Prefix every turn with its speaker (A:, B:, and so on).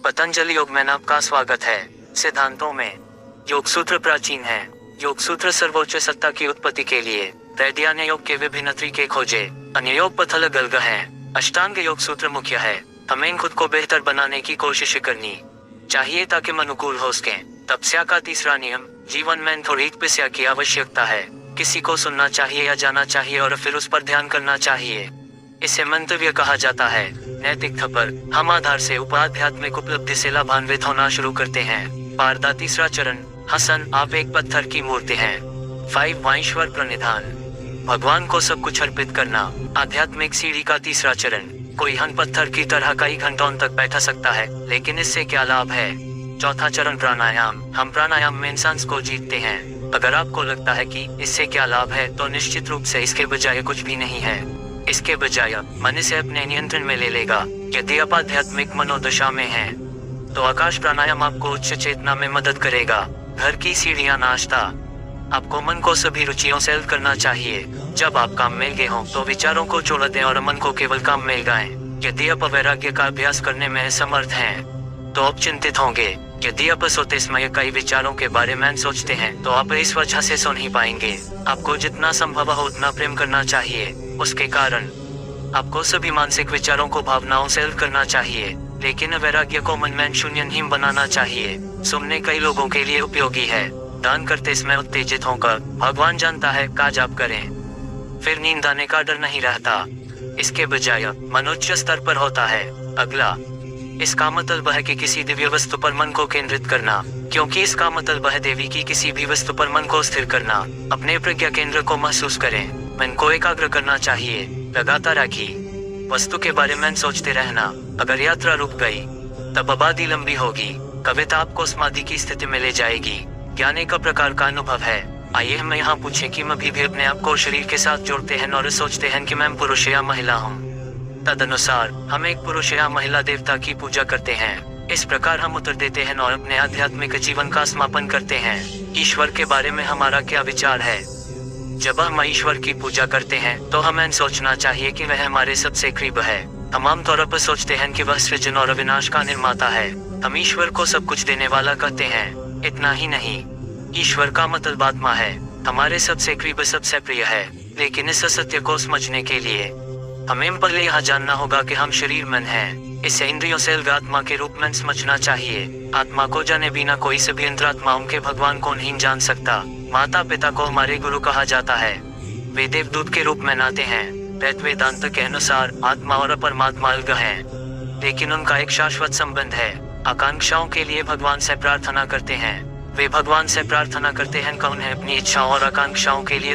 A: पतंजलि योग में आपका स्वागत है। सिद्धांतों में योग सूत्र प्राचीन है। योग सूत्र सर्वोच्च सत्ता की उत्पत्ति के लिए वैद्या ने योग के विभिन्न तरीके खोजे। अन्य योग पथ अलग अलग है। अष्टांग योग सूत्र मुख्य है। हमें खुद को बेहतर बनाने की कोशिश करनी चाहिए ताकि हम अनुकूल हो सके। तपस्या का तीसरा नियम, जीवन में थोड़ी तपस्या की आवश्यकता है। किसी को सुनना चाहिए या जाना चाहिए और फिर उस पर ध्यान करना चाहिए। इसे मंतव्य कहा जाता है। नैतिकता पर हम आधार से उपाध्यात्मिक उपलब्धि से लाभान्वित होना शुरू करते हैं। पारदा तीसरा चरण, हसन आप एक पत्थर की मूर्ति हैं। 5 वाईश्वर प्रणिधान, भगवान को सब कुछ अर्पित करना। आध्यात्मिक सीढ़ी का तीसरा चरण, कोई हन पत्थर की तरह कई घंटों तक बैठा सकता है, लेकिन इससे क्या लाभ है। चौथा चरण प्राणायाम, हम प्राणायाम में इंसान को जीतते हैं। अगर आपको लगता है कि इससे क्या लाभ है तो निश्चित रूप से इसके बजाय कुछ भी नहीं है। इसके बजाय मन इसे अपने नियंत्रण में ले लेगा। यदि आप आध्यात्मिक मनोदशा में हैं, तो आकाश प्राणायाम आपको उच्च चेतना में मदद करेगा। घर की सीढ़ियां नाश्ता, आपको मन को सभी रुचियों से अलग करना चाहिए। जब आप काम में गए हों तो विचारों को छोड़ दें और मन को केवल काम में लगाएं। यदि आप वैराग्य का अभ्यास करने में समर्थ हैं, तो आप चिंतित होंगे। यदि आप सोते समय कई विचारों के बारे में सोचते हैं तो आप इस वजह से सो नहीं पाएंगे। आपको जितना संभव हो उतना प्रेम करना चाहिए। उसके कारण आपको सभी मानसिक विचारों को भावनाओं से अलग करना चाहिए, लेकिन वैराग्य को मन में शून्य नहीं बनाना चाहिए। सुनने कई लोगों के लिए उपयोगी है। दान करते समय उत्तेजित होकर भगवान जानता है का जाप करें, फिर नींद आने का डर नहीं रहता। इसके बजाय मन उच्च स्तर पर होता है। अगला, इसका मतलब है कि किसी दिव्य वस्तु पर मन को केंद्रित करना, क्योंकि इसका मतलब है देवी की किसी भी वस्तु पर मन को स्थिर करना। अपने प्रज्ञा केंद्र को महसूस करें। मन को एकाग्र करना चाहिए। लगातार एक ही वस्तु के बारे में सोचते रहना। अगर यात्रा रुक गई तब आबादी लंबी होगी। कविता आपको समाधि की स्थिति में ले जाएगी। ज्ञान का प्रकार का अनुभव है। आइए हम यहाँ पूछें कि हम अभी भी अपने आप को शरीर के साथ जोड़ते हैं और सोचते हैं कि मैं पुरुष या महिला हूँ। तदनुसार हम एक पुरुष या महिला देवता की पूजा करते हैं। इस प्रकार हम उत्तर देते हैं और अपने आध्यात्मिक जीवन का समापन करते हैं। ईश्वर के बारे में हमारा क्या विचार है। जब हम ईश्वर की पूजा करते हैं तो हमें सोचना चाहिए कि वह हमारे सबसे करीब है। हम आमतौर पर सोचते हैं कि वह सृजन और विनाश का निर्माता है। हम ईश्वर को सब कुछ देने वाला कहते हैं। इतना ही नहीं, ईश्वर का मतलब आत्मा है। हमारे सबसे करीब, सबसे प्रिय है। लेकिन इस सत्य को समझने के लिए हमें पहले यह जानना होगा कि हम शरीर मन हैं। इसे इंद्रियों से अलग आत्मा के रूप में समझना चाहिए। आत्मा को जाने बिना कोई सभी अंतरात्माओं के भगवान को नहीं जान सकता। माता पिता को हमारे गुरु कहा जाता है। वे देवदूत के रूप में नाते हैं। वेदांत के अनुसार आत्मा और परमात्मा अलग हैं, लेकिन उनका एक शाश्वत संबंध है। आकांक्षाओं के लिए भगवान से प्रार्थना करते हैं। वे भगवान से प्रार्थना करते हैं कि उन्हें अपनी इच्छाओं और आकांक्षाओं के लिए